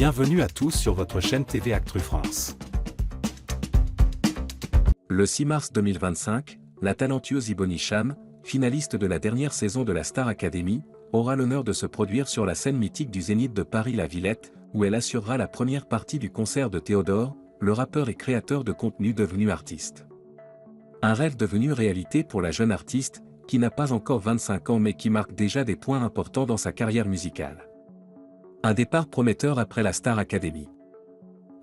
Bienvenue à tous sur votre chaîne TV Actu France. Le 6 mars 2025, la talentueuse Ibon Hicham, finaliste de la dernière saison de la Star Academy, aura l'honneur de se produire sur la scène mythique du Zénith de Paris-La Villette, où elle assurera la première partie du concert de Théodore, le rappeur et créateur de contenu devenu artiste. Un rêve devenu réalité pour la jeune artiste, qui n'a pas encore 25 ans mais qui marque déjà des points importants dans sa carrière musicale. Un départ prometteur après la Star Academy.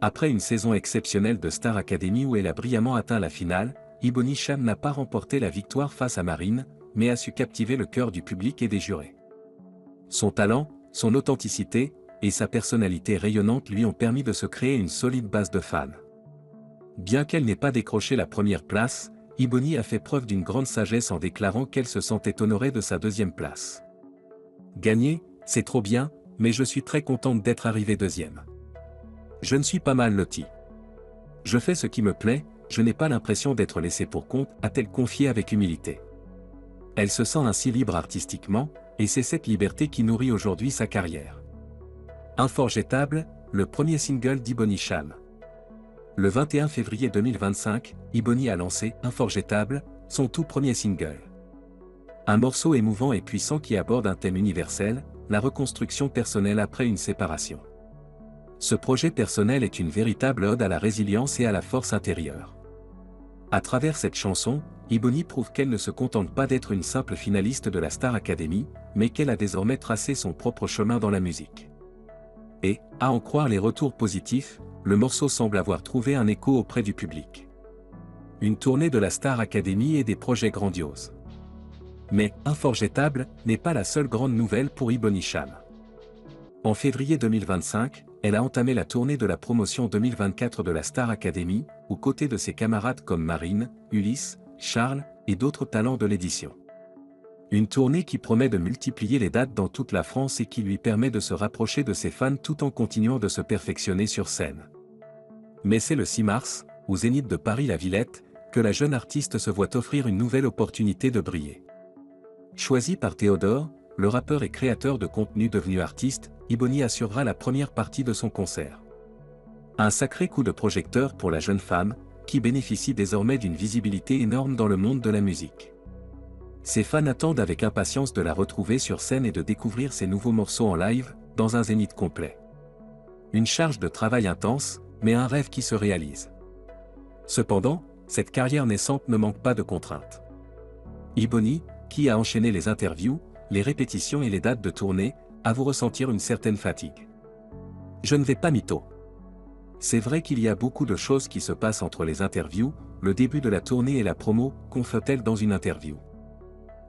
Après une saison exceptionnelle de Star Academy où elle a brillamment atteint la finale, Ibon Hicham n'a pas remporté la victoire face à Marine, mais a su captiver le cœur du public et des jurés. Son talent, son authenticité, et sa personnalité rayonnante lui ont permis de se créer une solide base de fans. Bien qu'elle n'ait pas décroché la première place, Ibon a fait preuve d'une grande sagesse en déclarant qu'elle se sentait honorée de sa deuxième place. Gagner, c'est trop bien, mais je suis très contente d'être arrivée deuxième. Je ne suis pas mal lotie. Je fais ce qui me plaît, je n'ai pas l'impression d'être laissée pour compte, a-t-elle confié avec humilité. Elle se sent ainsi libre artistiquement, et c'est cette liberté qui nourrit aujourd'hui sa carrière. Unforgettable, le premier single d'Ibon Hicham. Le 21 février 2025, Ibon a lancé Unforgettable, son tout premier single. Un morceau émouvant et puissant qui aborde un thème universel, la reconstruction personnelle après une séparation. Ce projet personnel est une véritable ode à la résilience et à la force intérieure. À travers cette chanson, Ibon prouve qu'elle ne se contente pas d'être une simple finaliste de la Star Academy, mais qu'elle a désormais tracé son propre chemin dans la musique. Et, à en croire les retours positifs, le morceau semble avoir trouvé un écho auprès du public. Une tournée de la Star Academy et des projets grandioses. Mais, Unforgettable, n'est pas la seule grande nouvelle pour Ibon Hicham. En février 2025, elle a entamé la tournée de la promotion 2024 de la Star Academy, aux côtés de ses camarades comme Marine, Ulysse, Charles, et d'autres talents de l'édition. Une tournée qui promet de multiplier les dates dans toute la France et qui lui permet de se rapprocher de ses fans tout en continuant de se perfectionner sur scène. Mais c'est le 6 mars, au Zénith de Paris-La Villette, que la jeune artiste se voit offrir une nouvelle opportunité de briller. Choisi par Théodore, le rappeur et créateur de contenu devenu artiste, Ibon assurera la première partie de son concert. Un sacré coup de projecteur pour la jeune femme, qui bénéficie désormais d'une visibilité énorme dans le monde de la musique. Ses fans attendent avec impatience de la retrouver sur scène et de découvrir ses nouveaux morceaux en live, dans un zénith complet. Une charge de travail intense, mais un rêve qui se réalise. Cependant, cette carrière naissante ne manque pas de contraintes. Ibon, qui a enchaîné les interviews, les répétitions et les dates de tournée, avoue ressentir une certaine fatigue. Je ne vais pas mytho. C'est vrai qu'il y a beaucoup de choses qui se passent entre les interviews, le début de la tournée et la promo, confie-t-elle dans une interview.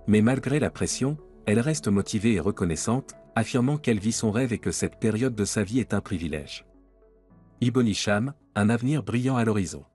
Mais malgré la pression, elle reste motivée et reconnaissante, affirmant qu'elle vit son rêve et que cette période de sa vie est un privilège. Ibon Hicham, un avenir brillant à l'horizon.